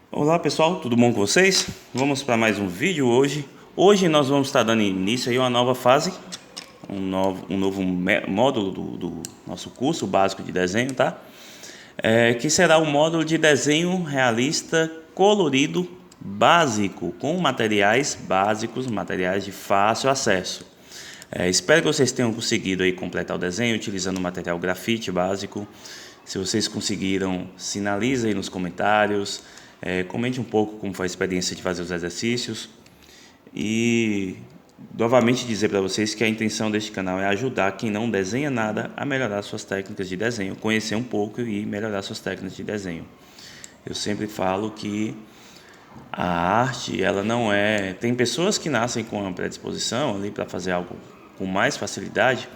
Olá pessoal, tudo bom com vocês? Vamos para mais um vídeo hoje. Hoje nós vamos estar dando início a uma nova fase, um novo módulo do nosso curso básico de desenho, tá? Que será o módulo de desenho realista colorido básico, com materiais básicos, materiais de fácil acesso. Espero que vocês tenham conseguido aí completar o desenho utilizando o material grafite básico. Se vocês conseguiram, sinalize aí nos comentários. Comente um pouco como foi a experiência de fazer os exercícios e novamente dizer para vocês que a intenção deste canal é ajudar quem não desenha nada a melhorar suas técnicas de desenho, conhecer um pouco e melhorar suas técnicas de desenho. Eu sempre falo que a arte, ela não é... Tem pessoas que nascem com uma predisposição ali para fazer algo com mais facilidade,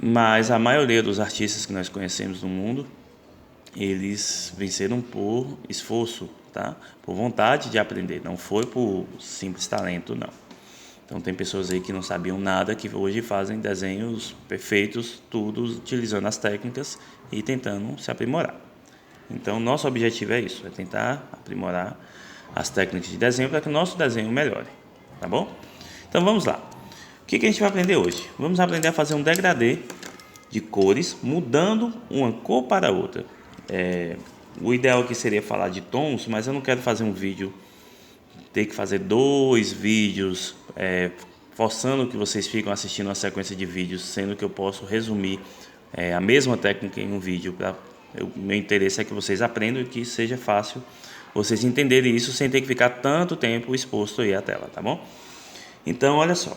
mas a maioria dos artistas que nós conhecemos no mundo, eles venceram por esforço, tá? Por vontade de aprender, não foi por simples talento, não. Então tem pessoas aí que não sabiam nada, que hoje fazem desenhos perfeitos, tudo utilizando as técnicas e tentando se aprimorar. Então nosso objetivo é isso, é tentar aprimorar as técnicas de desenho para que o nosso desenho melhore, tá bom? Então vamos lá. O que a gente vai aprender hoje? Vamos aprender a fazer um degradê de cores, mudando uma cor para outra. O ideal aqui seria falar de tons, mas eu não quero fazer um vídeo, ter que fazer 2 vídeos, forçando que vocês ficam assistindo uma sequência de vídeos, sendo que eu posso resumir a mesma técnica em um vídeo. Meu interesse é que vocês aprendam e que seja fácil vocês entenderem isso sem ter que ficar tanto tempo exposto aí à tela, tá bom? Então, olha só.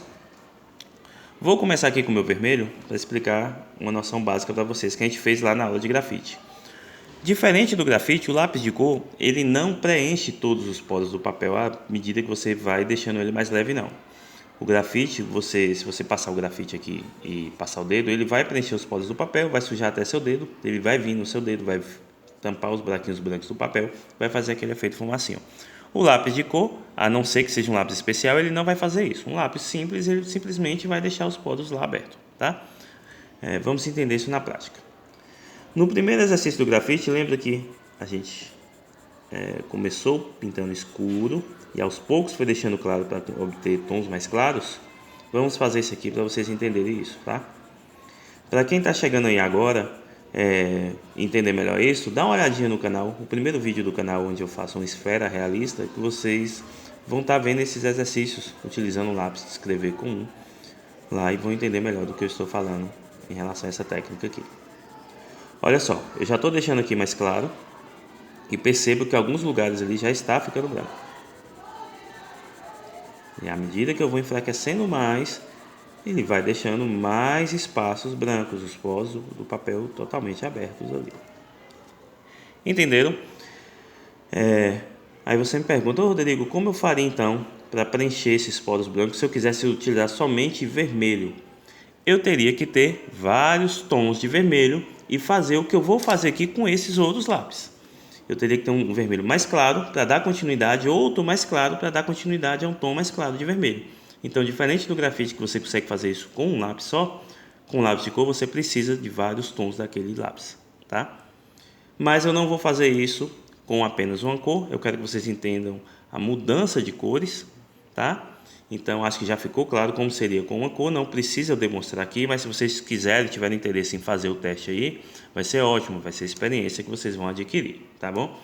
Vou começar aqui com o meu vermelho para explicar uma noção básica para vocês que a gente fez lá na aula de grafite. Diferente do grafite, o lápis de cor, ele não preenche todos os poros do papel à medida que você vai deixando ele mais leve, não. O grafite, se você passar o grafite aqui e passar o dedo, ele vai preencher os poros do papel, vai sujar até seu dedo, ele vai vir no seu dedo, vai tampar os buraquinhos brancos do papel, vai fazer aquele efeito fumacinho. O lápis de cor, a não ser que seja um lápis especial, ele não vai fazer isso. Um lápis simples, ele simplesmente vai deixar os poros lá abertos, tá? Vamos entender isso na prática. No primeiro exercício do grafite, lembra que a gente começou pintando escuro e aos poucos foi deixando claro para obter tons mais claros? Vamos fazer isso aqui para vocês entenderem isso, tá? Para quem está chegando aí agora, entender melhor isso, dá uma olhadinha no canal, o primeiro vídeo do canal onde eu faço uma esfera realista, que vocês vão estar vendo esses exercícios utilizando o lápis de escrever comum lá e vão entender melhor do que eu estou falando em relação a essa técnica aqui. Olha só, eu já estou deixando aqui mais claro e percebo que alguns lugares ali já está ficando branco. E à medida que eu vou enfraquecendo mais, ele vai deixando mais espaços brancos, os poros do papel totalmente abertos ali. Entenderam? Aí você me pergunta, Rodrigo, como eu faria então para preencher esses poros brancos se eu quisesse utilizar somente vermelho? Eu teria que ter vários tons de vermelho e fazer o que eu vou fazer aqui com esses outros lápis. Eu teria que ter um vermelho mais claro para dar continuidade, outro mais claro para dar continuidade a um tom mais claro de vermelho. Então, diferente do grafite que você consegue fazer isso com um lápis só, com um lápis de cor você precisa de vários tons daquele lápis, tá? Mas eu não vou fazer isso com apenas uma cor, eu quero que vocês entendam a mudança de cores, tá? Então, acho que já ficou claro como seria com uma cor, não precisa eu demonstrar aqui, mas se vocês quiserem, tiverem interesse em fazer o teste aí, vai ser ótimo, vai ser experiência que vocês vão adquirir, tá bom?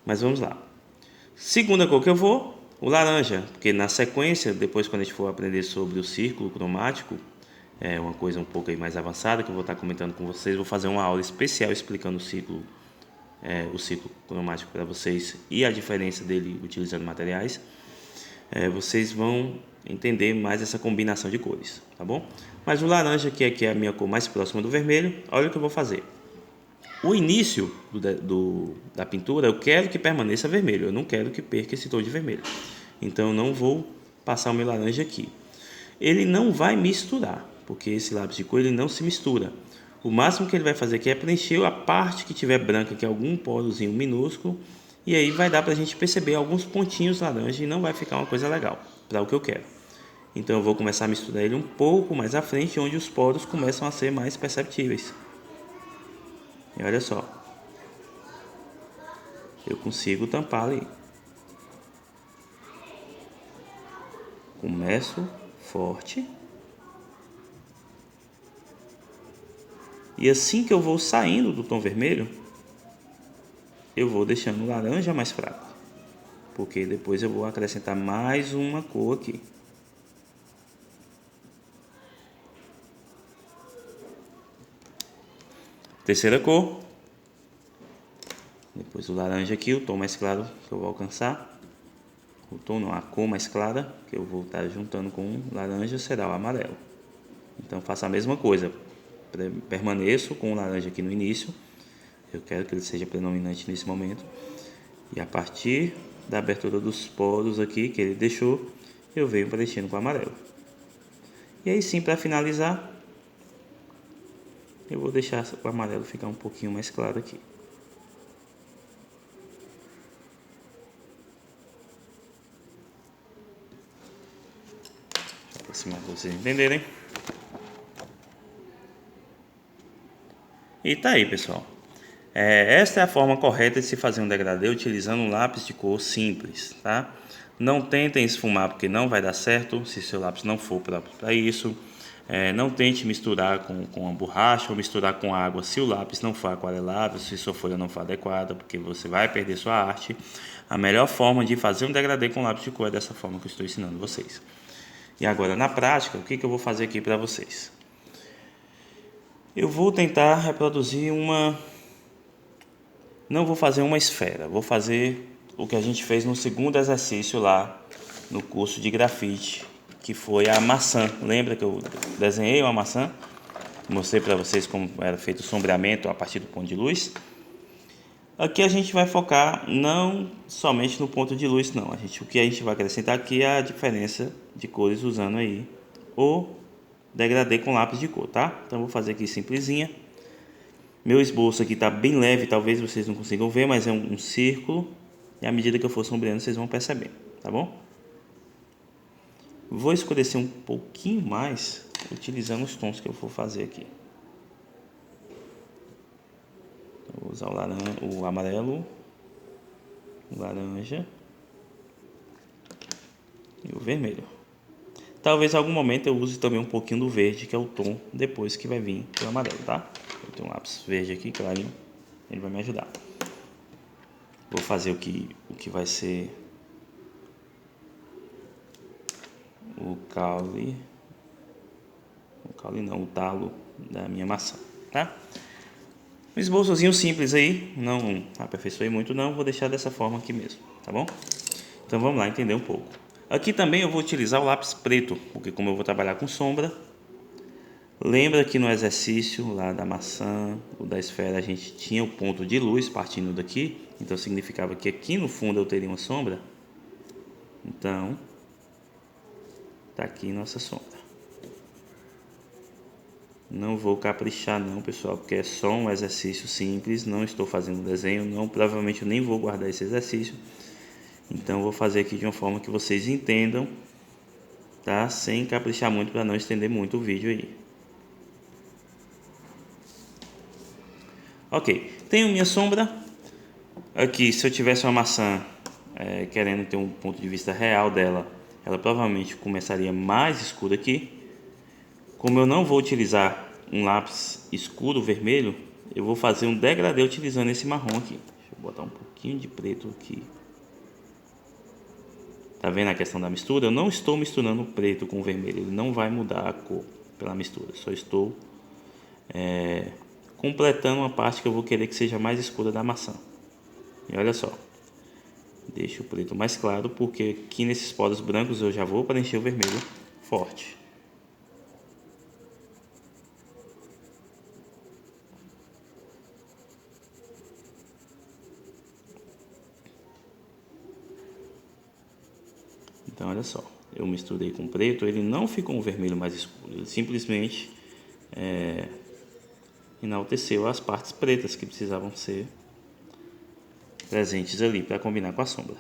Mas vamos lá. Segunda cor que eu vou, o laranja, porque na sequência, depois quando a gente for aprender sobre o círculo cromático, é uma coisa um pouco aí mais avançada que eu vou estar comentando com vocês, vou fazer uma aula especial explicando o círculo cromático para vocês e a diferença dele utilizando materiais. Vocês vão entender mais essa combinação de cores, tá bom? Mas o laranja, que aqui é a minha cor mais próxima do vermelho, olha o que eu vou fazer. O início da pintura eu quero que permaneça vermelho, eu não quero que perca esse tom de vermelho. Então eu não vou passar o meu laranja aqui. Ele não vai misturar, porque esse lápis de cor ele não se mistura. O máximo que ele vai fazer aqui é preencher a parte que tiver branca, que é algum porozinho minúsculo, e aí vai dar para a gente perceber alguns pontinhos laranja e não vai ficar uma coisa legal, para o que eu quero. Então eu vou começar a misturar ele um pouco mais à frente, onde os poros começam a ser mais perceptíveis. E olha só, eu consigo tampar ali. Começo forte. E assim que eu vou saindo do tom vermelho, eu vou deixando o laranja mais fraco. Porque depois eu vou acrescentar mais uma cor aqui. Terceira cor. Depois o laranja aqui, o tom mais claro que eu vou alcançar. O tom não, a cor mais clara que eu vou estar juntando com o laranja será o amarelo. Então faço a mesma coisa. Permaneço com o laranja aqui no início. Eu quero que ele seja predominante nesse momento. E a partir da abertura dos poros aqui que ele deixou, eu venho preenchendo com o amarelo. E aí sim, para finalizar, eu vou deixar o amarelo ficar um pouquinho mais claro aqui. Vou aproximar para vocês entenderem. E tá aí, pessoal. Esta é a forma correta de se fazer um degradê utilizando um lápis de cor simples, tá? Não tentem esfumar porque não vai dar certo se seu lápis não for próprio para isso. Não tente misturar com a borracha ou misturar com água se o lápis não for aquarelável, se sua folha não for adequada, porque você vai perder sua arte. A melhor forma de fazer um degradê com lápis de cor é dessa forma que eu estou ensinando vocês. E agora, na prática, o que eu vou fazer aqui para vocês? Eu vou tentar reproduzir Não vou fazer uma esfera, vou fazer o que a gente fez no segundo exercício lá no curso de grafite, que foi a maçã. Lembra que eu desenhei uma maçã? Mostrei para vocês como era feito o sombreamento a partir do ponto de luz. Aqui a gente vai focar não somente no ponto de luz, não. O que a gente vai acrescentar aqui é a diferença de cores usando aí o degradê com lápis de cor, tá? Então vou fazer aqui simplesinha. Meu esboço aqui está bem leve, talvez vocês não consigam ver, mas é um círculo. E à medida que eu for sombreando, vocês vão perceber, tá bom? Vou escurecer um pouquinho mais, utilizando os tons que eu for fazer aqui. Eu vou usar o amarelo, o laranja e o vermelho. Talvez em algum momento eu use também um pouquinho do verde, que é o tom depois que vai vir o amarelo, tá? Eu tenho um lápis verde aqui, clarinho, ele vai me ajudar. Vou fazer o que vai ser o caule não, o talo da minha maçã, tá? Um esboçozinho simples aí, não aperfeiçoei muito não, vou deixar dessa forma aqui mesmo, tá bom? Então vamos lá entender um pouco. Aqui também eu vou utilizar o lápis preto, porque como eu vou trabalhar com sombra, lembra que no exercício lá da maçã, ou da esfera, a gente tinha o ponto de luz partindo daqui, então significava que aqui no fundo eu teria uma sombra. Então, tá aqui nossa sombra. Não vou caprichar não, pessoal, porque é só um exercício simples, não estou fazendo desenho, não, provavelmente eu nem vou guardar esse exercício. Então vou fazer aqui de uma forma que vocês entendam, tá? Sem caprichar muito para não estender muito o vídeo aí. Ok, tenho minha sombra. Aqui, se eu tivesse uma maçã querendo ter um ponto de vista real dela, ela provavelmente começaria mais escura aqui. Como eu não vou utilizar um lápis escuro vermelho, eu vou fazer um degradê utilizando esse marrom aqui. Deixa eu botar um pouquinho de preto aqui. Tá vendo a questão da mistura? Eu não estou misturando o preto com o vermelho, ele não vai mudar a cor pela mistura. Só estou completando uma parte que eu vou querer que seja mais escura da maçã. E olha só, deixo o preto mais claro, porque aqui nesses poros brancos eu já vou preencher o vermelho forte. Então olha só, eu misturei com preto, ele não ficou um vermelho mais escuro, ele simplesmente enalteceu as partes pretas que precisavam ser presentes ali para combinar com a sombra.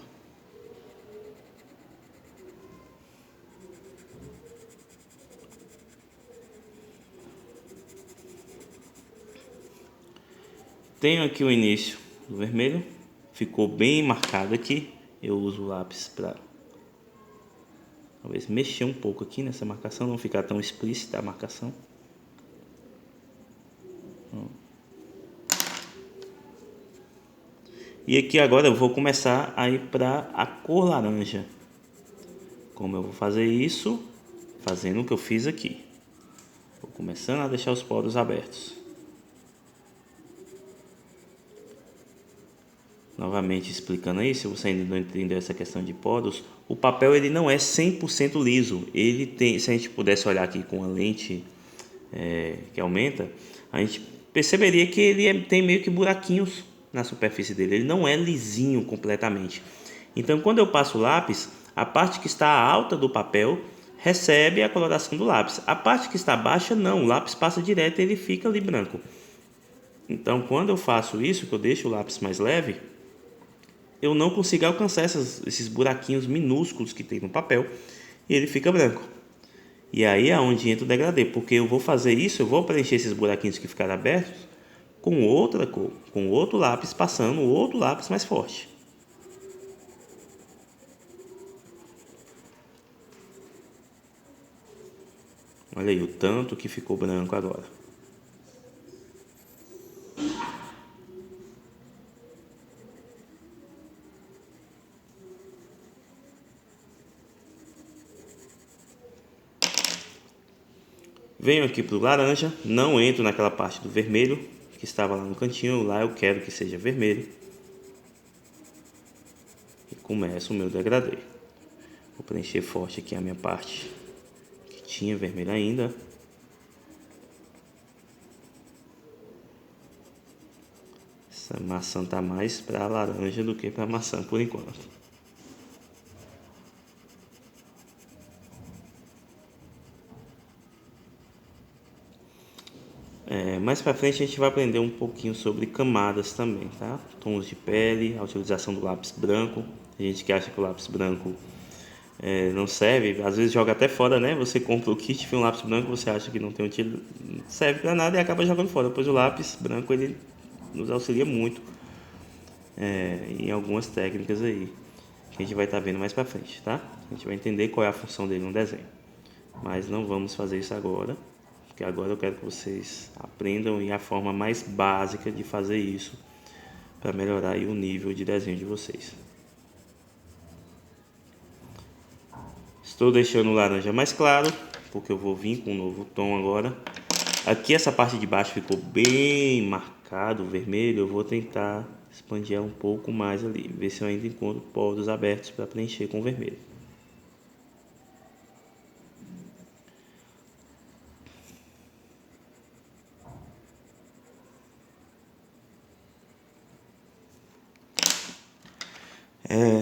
Tenho aqui o início do vermelho, ficou bem marcado aqui. Eu uso o lápis para talvez mexer um pouco aqui nessa marcação, não ficar tão explícita a marcação. E aqui agora eu vou começar a ir para a cor laranja. Como eu vou fazer isso? Fazendo o que eu fiz aqui. Vou começando a deixar os poros abertos. Novamente explicando aí, se você ainda não entendeu essa questão de poros, o papel ele não é 100% liso. Ele tem, se a gente pudesse olhar aqui com a lente que aumenta, a gente perceberia que ele tem meio que buraquinhos na superfície dele. Ele não é lisinho completamente. Então, quando eu passo o lápis, a parte que está alta do papel recebe a coloração do lápis. A parte que está baixa, não. O lápis passa direto e ele fica ali branco. Então, quando eu faço isso, que eu deixo o lápis mais leve, eu não consigo alcançar esses buraquinhos minúsculos que tem no papel e ele fica branco. E aí é onde entra o degradê, porque eu vou fazer isso, eu vou preencher esses buraquinhos que ficaram abertos com outra cor, com outro lápis, passando outro lápis mais forte. Olha aí o tanto que ficou branco agora. Venho aqui para o laranja, não entro naquela parte do vermelho que estava lá no cantinho, lá eu quero que seja vermelho. E começo o meu degradê. Vou preencher forte aqui a minha parte que tinha vermelho ainda. Essa maçã tá mais para laranja do que para maçã por enquanto. Mais para frente a gente vai aprender um pouquinho sobre camadas também, tá? Tons de pele, a utilização do lápis branco. A gente que acha que o lápis branco não serve, às vezes joga até fora, né? Você compra o kit, vê um lápis branco, você acha que não serve para nada e acaba jogando fora. Pois o lápis branco ele nos auxilia muito em algumas técnicas aí que a gente vai estar vendo mais para frente, tá? A gente vai entender qual é a função dele no desenho, mas não vamos fazer isso agora. Porque agora eu quero que vocês aprendam a forma mais básica de fazer isso para melhorar aí o nível de desenho de vocês. Estou deixando o laranja mais claro, porque eu vou vir com um novo tom agora. Aqui essa parte de baixo ficou bem marcado, o vermelho. Eu vou tentar expandir ela um pouco mais ali, ver se eu ainda encontro poros abertos para preencher com o vermelho.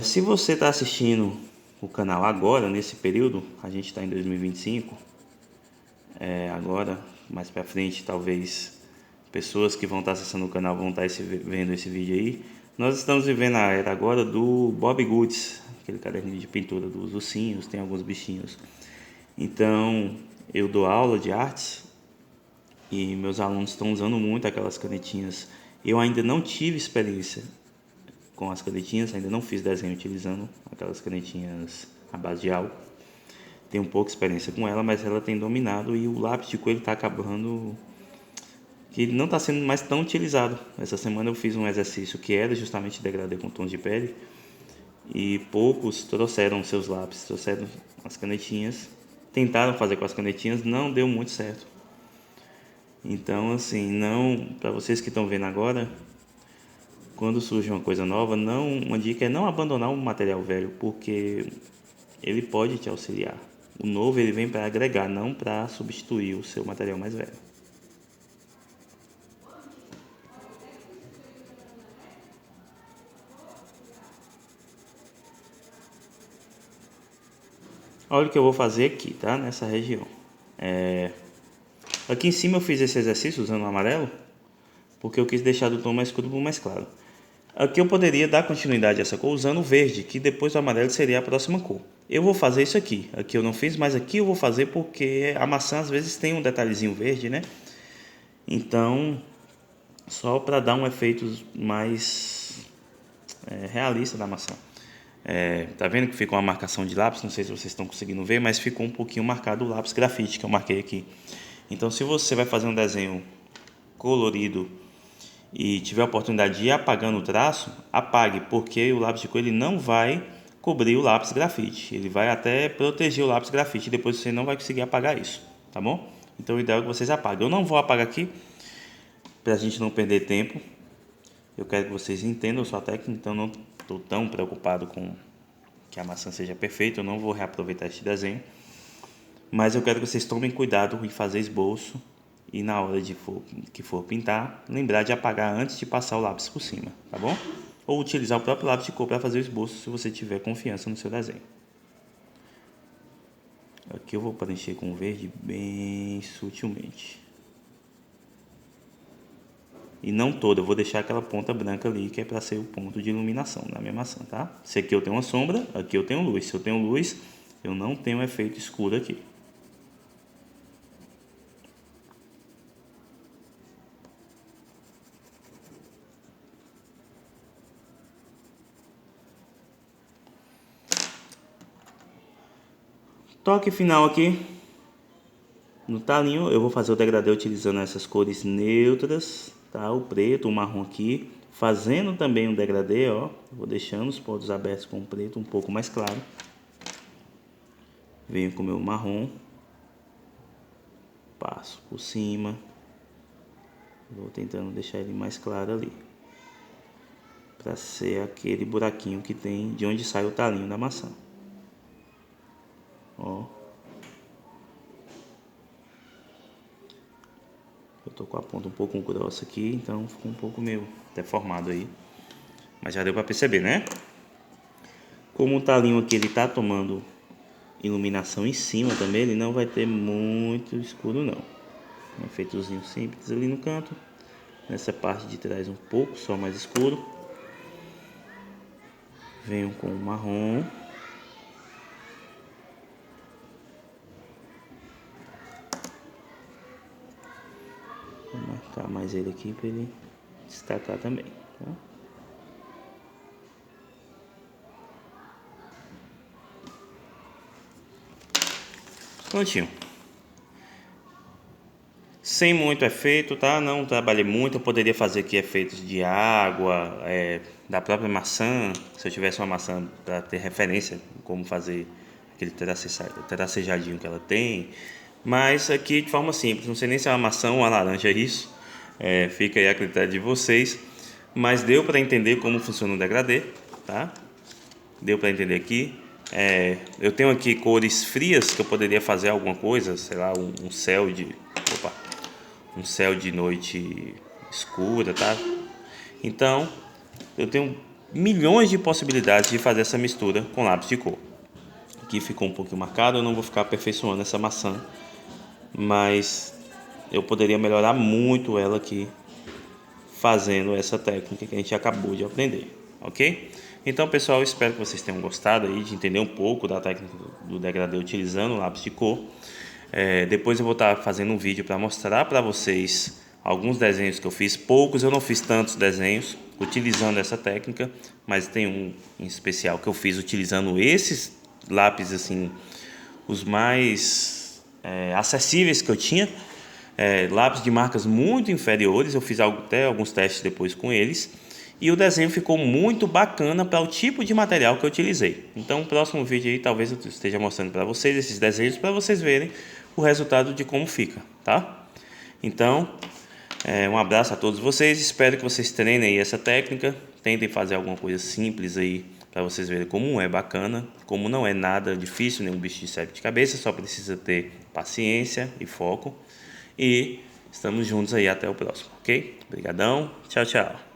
Se você está assistindo o canal agora, nesse período, a gente está em 2025, agora, mais para frente, talvez pessoas que vão estar acessando o canal vão estar vendo esse vídeo aí. Nós estamos vivendo a era agora do Bob Goods, aquele caderninho de pintura dos ursinhos, tem alguns bichinhos. Então, eu dou aula de artes e meus alunos estão usando muito aquelas canetinhas. Eu ainda não tive experiência com as canetinhas, ainda não fiz desenho utilizando aquelas canetinhas à base de álcool. Tenho pouca experiência com ela, mas ela tem dominado e o lápis de coelho está acabando, que ele não está sendo mais tão utilizado. Essa semana eu fiz um exercício que era justamente degradê com tons de pele e poucos trouxeram seus lápis, trouxeram as canetinhas, tentaram fazer com as canetinhas, não deu muito certo. Então, assim, não, para vocês que estão vendo agora, quando surge uma coisa nova, uma dica é não abandonar um material velho, porque ele pode te auxiliar. O novo ele vem para agregar, não para substituir o seu material mais velho. Olha o que eu vou fazer aqui, tá? Nessa região. Aqui em cima eu fiz esse exercício usando o amarelo, porque eu quis deixar do tom mais escuro para o mais claro. Aqui eu poderia dar continuidade a essa cor usando o verde, que depois do amarelo seria a próxima cor. Eu vou fazer isso aqui. Aqui eu não fiz, mas aqui eu vou fazer porque a maçã às vezes tem um detalhezinho verde, né? Então, só para dar um efeito mais realista da maçã. Tá vendo que ficou uma marcação de lápis? Não sei se vocês estão conseguindo ver, mas ficou um pouquinho marcado o lápis grafite que eu marquei aqui. Então, se você vai fazer um desenho colorido e tiver a oportunidade de ir apagando o traço, apague, porque o lápis de cor ele não vai cobrir o lápis grafite. Ele vai até proteger o lápis grafite e depois você não vai conseguir apagar isso, tá bom? Então o ideal é que vocês apaguem. Eu não vou apagar aqui, pra gente não perder tempo. Eu quero que vocês entendam a sua técnica, então não estou tão preocupado com que a maçã seja perfeita. Eu não vou reaproveitar este desenho. Mas eu quero que vocês tomem cuidado em fazer esboço e na hora que for pintar, lembrar de apagar antes de passar o lápis por cima, tá bom? Ou utilizar o próprio lápis de cor para fazer o esboço se você tiver confiança no seu desenho. Aqui eu vou preencher com verde bem sutilmente. E não toda, eu vou deixar aquela ponta branca ali que é para ser o ponto de iluminação da minha maçã, tá? Se aqui eu tenho uma sombra, aqui eu tenho luz. Se eu tenho luz, eu não tenho efeito escuro aqui. Toque final aqui no talinho. Eu vou fazer o degradê utilizando essas cores neutras, tá? O preto, o marrom aqui, fazendo também um degradê, ó. Vou deixando os pontos abertos com o preto um pouco mais claro. Venho com o meu marrom, passo por cima, vou tentando deixar ele mais claro ali, para ser aquele buraquinho que tem de onde sai o talinho da maçã. Ó. Eu tô com a ponta um pouco grossa aqui, então ficou um pouco meio deformado aí. Mas já deu para perceber, né? Como o talinho aqui ele tá tomando iluminação em cima também, ele não vai ter muito escuro não. Um efeitozinho simples ali no canto. Nessa parte de trás um pouco só mais escuro. Venho com o marrom. Vou marcar mais ele aqui para ele destacar também, tá? Prontinho. Sem muito efeito, tá? Não trabalhei muito. Eu poderia fazer aqui efeitos de água, da própria maçã. Se eu tivesse uma maçã para ter referência como fazer aquele tracejadinho que ela tem. Mas aqui de forma simples. Não sei nem se é uma maçã ou uma laranja isso. Fica aí a critério de vocês. Mas deu para entender como funciona o degradê, tá? Deu para entender aqui. Eu tenho aqui cores frias que eu poderia fazer alguma coisa, sei lá, um céu de noite escura, tá? Então, eu tenho milhões de possibilidades de fazer essa mistura com lápis de cor. Aqui ficou um pouquinho marcado, eu não vou ficar aperfeiçoando essa maçã, mas eu poderia melhorar muito ela aqui fazendo essa técnica que a gente acabou de aprender, ok? Então, pessoal, espero que vocês tenham gostado aí de entender um pouco da técnica do degradê utilizando lápis de cor. Depois eu vou estar fazendo um vídeo para mostrar para vocês alguns desenhos que eu fiz. Poucos, eu não fiz tantos desenhos utilizando essa técnica, mas tem um em especial que eu fiz utilizando esses lápis assim, os mais acessíveis que eu tinha. Lápis de marcas muito inferiores, eu fiz até alguns testes depois com eles. E o desenho ficou muito bacana para o tipo de material que eu utilizei. Então, no próximo vídeo aí, talvez eu esteja mostrando para vocês esses desenhos, para vocês verem o resultado de como fica, tá? Então, um abraço a todos vocês. Espero que vocês treinem aí essa técnica. Tentem fazer alguma coisa simples aí, para vocês verem como é bacana. Como não é nada difícil, nenhum bicho de sete cabeças. Só precisa ter paciência e foco. E estamos juntos aí até o próximo, ok? Obrigadão. Tchau, tchau.